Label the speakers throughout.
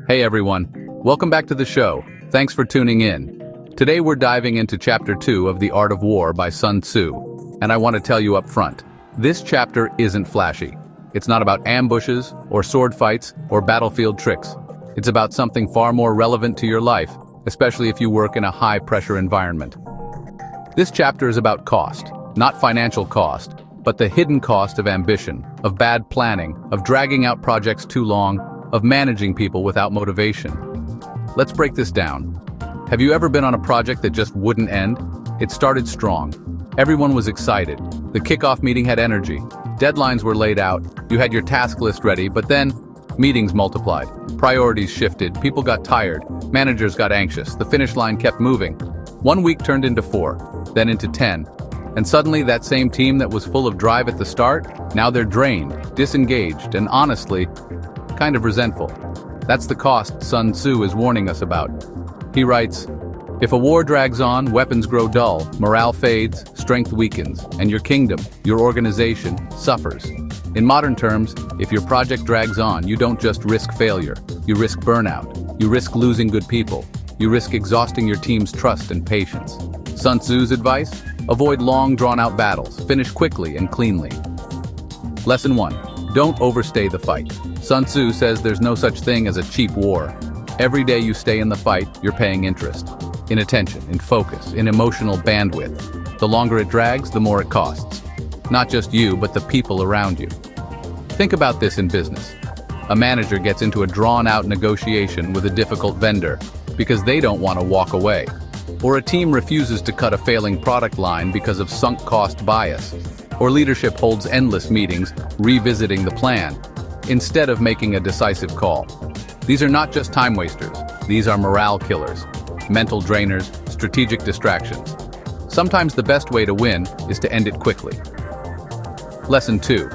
Speaker 1: Hey everyone, welcome back to the show. Thanks for tuning in. Today we're diving into Chapter 2 of The Art of War by Sun Tzu, and I want to tell you up front, this chapter isn't flashy. It's not about ambushes, or sword fights, or battlefield tricks. It's about something far more relevant to your life, especially if you work in a high-pressure environment. This chapter is about cost, not financial cost, but the hidden cost of ambition, of bad planning, of dragging out projects too long, of managing people without motivation. Let's break this down. Have you ever been on a project that just wouldn't end? It started strong. Everyone was excited. The kickoff meeting had energy. Deadlines were laid out. You had your task list ready, but then meetings multiplied. Priorities shifted. People got tired. Managers got anxious. The finish line kept moving. 1 week turned into 4, then into 10. And suddenly that same team that was full of drive at the start, now they're drained, disengaged, and honestly, kind of resentful. That's the cost Sun Tzu is warning us about. He writes, "If a war drags on, weapons grow dull, morale fades, strength weakens, and your kingdom, your organization, suffers." In modern terms, if your project drags on, you don't just risk failure, you risk burnout, you risk losing good people, you risk exhausting your team's trust and patience. Sun Tzu's advice? Avoid long, drawn-out battles, finish quickly and cleanly. Lesson 1. Don't overstay the fight. Sun Tzu says there's no such thing as a cheap war. Every day you stay in the fight, you're paying interest. In attention, in focus, in emotional bandwidth. The longer it drags, the more it costs. Not just you, but the people around you. Think about this in business. A manager gets into a drawn-out negotiation with a difficult vendor because they don't want to walk away. Or a team refuses to cut a failing product line because of sunk cost bias. Or leadership holds endless meetings, revisiting the plan, instead of making a decisive call. These are not just time wasters, these are morale killers, mental drainers, strategic distractions. Sometimes the best way to win is to end it quickly. Lesson 2.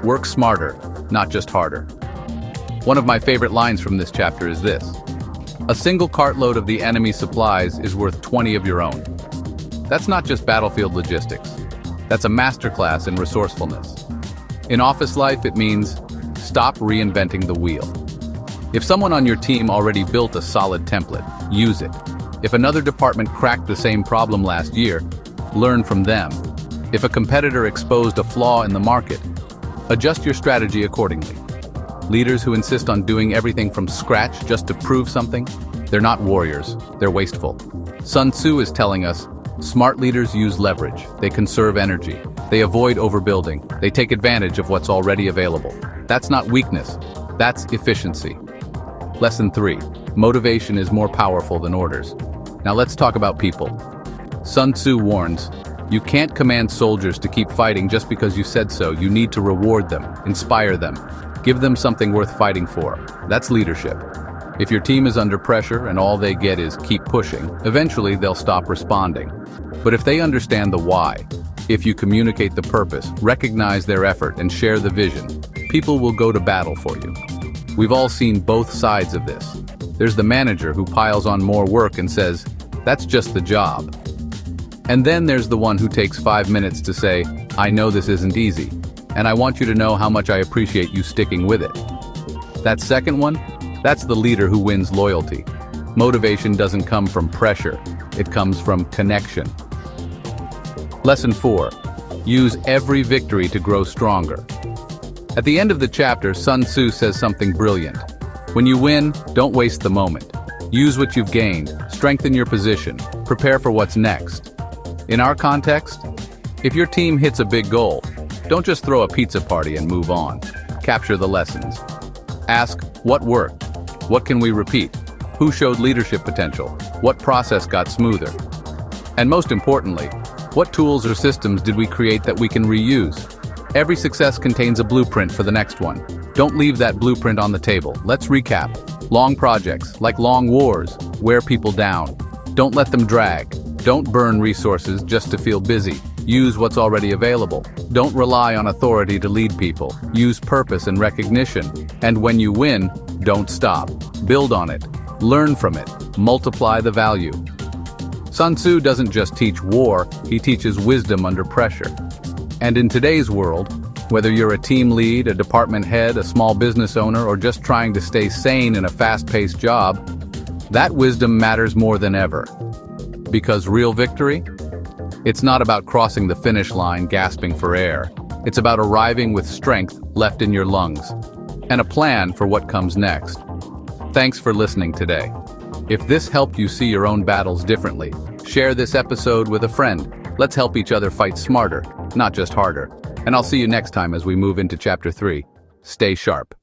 Speaker 1: Work smarter, not just harder. One of my favorite lines from this chapter is this: "A single cartload of the enemy's supplies is worth 20 of your own." That's not just battlefield logistics. That's a masterclass in resourcefulness. In office life, it means stop reinventing the wheel. If someone on your team already built a solid template, use it. If another department cracked the same problem last year, learn from them. If a competitor exposed a flaw in the market, adjust your strategy accordingly. Leaders who insist on doing everything from scratch just to prove something, they're not warriors, they're wasteful. Sun Tzu is telling us, smart leaders use leverage, they conserve energy, they avoid overbuilding, they take advantage of what's already available. That's not weakness, that's efficiency. Lesson 3. Motivation is more powerful than orders. Now let's talk about people. Sun Tzu warns, you can't command soldiers to keep fighting just because you said so. You need to reward them, inspire them, give them something worth fighting for. That's leadership. If your team is under pressure and all they get is keep pushing, eventually they'll stop responding. But if they understand the why, if you communicate the purpose, recognize their effort, and share the vision, people will go to battle for you. We've all seen both sides of this. There's the manager who piles on more work and says, "That's just the job." And then there's the one who takes 5 minutes to say, "I know this isn't easy, and I want you to know how much I appreciate you sticking with it." That second one, that's the leader who wins loyalty. Motivation doesn't come from pressure, it comes from connection. Lesson 4. Use every victory to grow stronger. At the end of the chapter, Sun Tzu says something brilliant. When you win, don't waste the moment. Use what you've gained, strengthen your position, prepare for what's next. In our context, if your team hits a big goal, don't just throw a pizza party and move on. Capture the lessons. Ask, what worked? What can we repeat? Who showed leadership potential? What process got smoother? And most importantly, what tools or systems did we create that we can reuse? Every success contains a blueprint for the next one. Don't leave that blueprint on the table. Let's recap. Long projects, like long wars, wear people down. Don't let them drag. Don't burn resources just to feel busy. Use what's already available. Don't rely on authority to lead people. Use purpose and recognition. And when you win, don't stop. Build on it. Learn from it. Multiply the value. Sun Tzu doesn't just teach war, he teaches wisdom under pressure. And in today's world, Whether you're a team lead, a department head, a small business owner, or just trying to stay sane in a fast-paced job, that wisdom matters more than ever. Because real victory? It's not about crossing the finish line gasping for air. It's about arriving with strength left in your lungs, and a plan for what comes next. Thanks for listening today. If this helped you see your own battles differently, share this episode with a friend. Let's help each other fight smarter, not just harder. And I'll see you next time as we move into Chapter 3. Stay sharp.